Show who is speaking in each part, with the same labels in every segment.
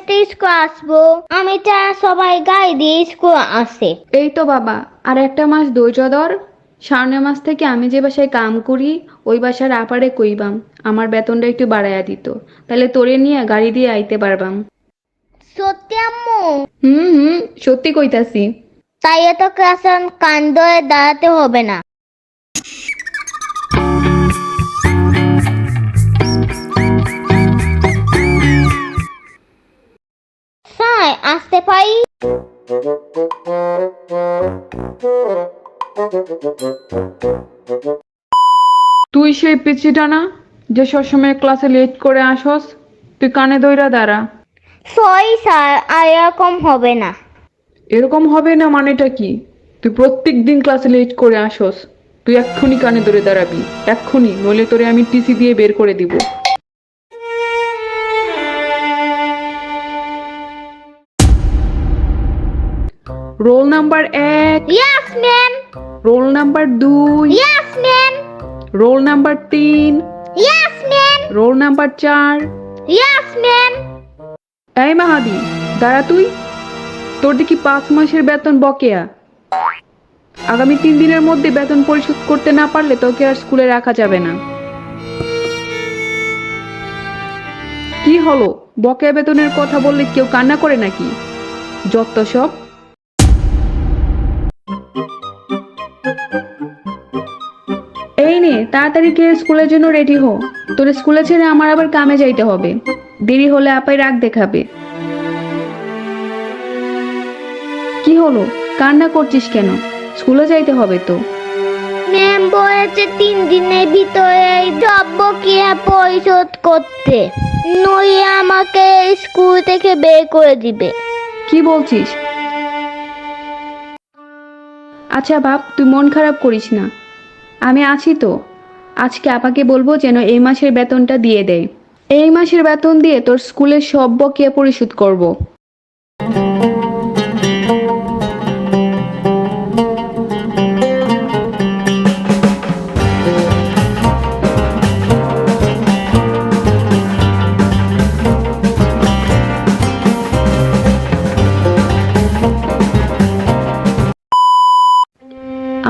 Speaker 1: হেঁটে স্কুল আসবো? আমি তা সবাই গাড়ি দিয়ে স্কুল আসে।
Speaker 2: এই তো বাবা, আর একটা মাস ধৈর্য ধর। সামনের মাস থেকে আমি যে বাসায় কাম করি ওই বাসার আপারে কইবাম আমার বেতনটা একটু বাড়াইয়া দিত, তাহলে তোরে নিয়ে গাড়ি দিয়ে আইতে পারবাম।
Speaker 1: সত্যি আম্মু?
Speaker 2: হুম হুম, সত্যি কইতাছি।
Speaker 1: তাই এত ক্লাসে কান ধরে দাঁড়াতে হবে না। স্যার, আসতে পারি?
Speaker 2: তুই সেই পিচ্চিটা না যে সবসময় ক্লাসে লেট করে আসস? তুই কানে ধইরা দাঁড়া।
Speaker 1: সরি স্যার, আর এরকম হবে না।
Speaker 2: এরকম হবে না মানেটা কি? তুই প্রত্যেক দিন ক্লাসে লেট করে আসস। তুই এক্ষুনি কানে ধরে দাঁড়াবি, এক্ষুনি, নইলে তোরে আমি টিসি দিয়ে বের করে দিব। Roll number 1,
Speaker 1: yes ma'am.
Speaker 2: Roll number 2,
Speaker 1: yes ma'am.
Speaker 2: Roll number 3,
Speaker 1: yes ma'am.
Speaker 2: Roll number 4।
Speaker 1: Yes ma'am.
Speaker 2: এই মাহাদি, দাঁড়া তুই। তোর দেখি 5 মাসের বেতন বকেয়া। আগামী 3 দিনের মধ্যে বেতন পরিশোধ করতে না পারলে তোকে আর স্কুলে রাখা যাবে না। কি হলো, বকেয়া বেতনের কথা বললে কেউ কান্না করে নাকি? যত সব। এই নে, তাড়াতাড়ি কে স্কুলের জন্য রেডি হো। তোর স্কুলে ছেড়ে আমার আবার কামে যাইতে হবে। দেরি হলে আপাই রাগ দেখাবে। কি হলো, কান্না করছিস কেন? স্কুলে যাইতে হবে তো।
Speaker 1: ম্যাম বলেছে 3 দিনের ভিতরে সব বকেয়া পরিশোধ করতে, নইলে আমাকে স্কুল থেকে বের করে দিবে।
Speaker 2: কি বলছিস? আচ্ছা বাপ, তুই মন খারাপ করিস না, আমি আছি তো। আজকে আপাকে বলবো যেন এই মাসের বেতনটা দিয়ে দেয়। এই মাসের বেতন দিয়ে তোর স্কুলের সব বকেয়া পরিশোধ করব।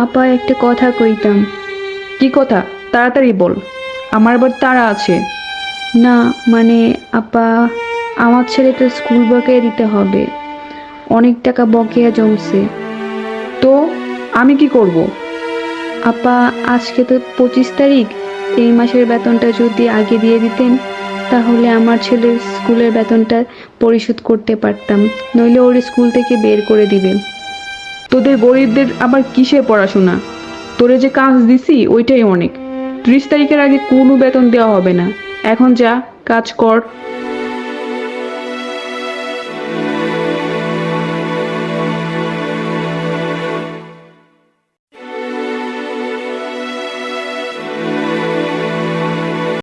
Speaker 2: আপা, একটা কথা কইতাম। কি কথা? তাড়াতাড়ি বল, আমার আবার তাড়া আছে। না মানে আপা, আমার ছেলেটার স্কুল বকেয়া দিতে হবে। অনেক টাকা বকেয়া জমছে। তো আমি কি করব? আপা, আজকে তো 25 তারিখ। এই মাসের বেতনটা যদি আগে দিয়ে দিতেন তাহলে আমার ছেলের স্কুলের বেতনটা পরিশোধ করতে পারতাম, নইলে ওর স্কুল থেকে বের করে দিবে। তোদের গরিবদের আবার কিসের পড়াশোনা? তোরে যে কাজ দিছি ওইটাই অনেক। 30 তারিখের আগে কোনো বেতন দেওয়া হবে না। এখন যা, কাজ কর।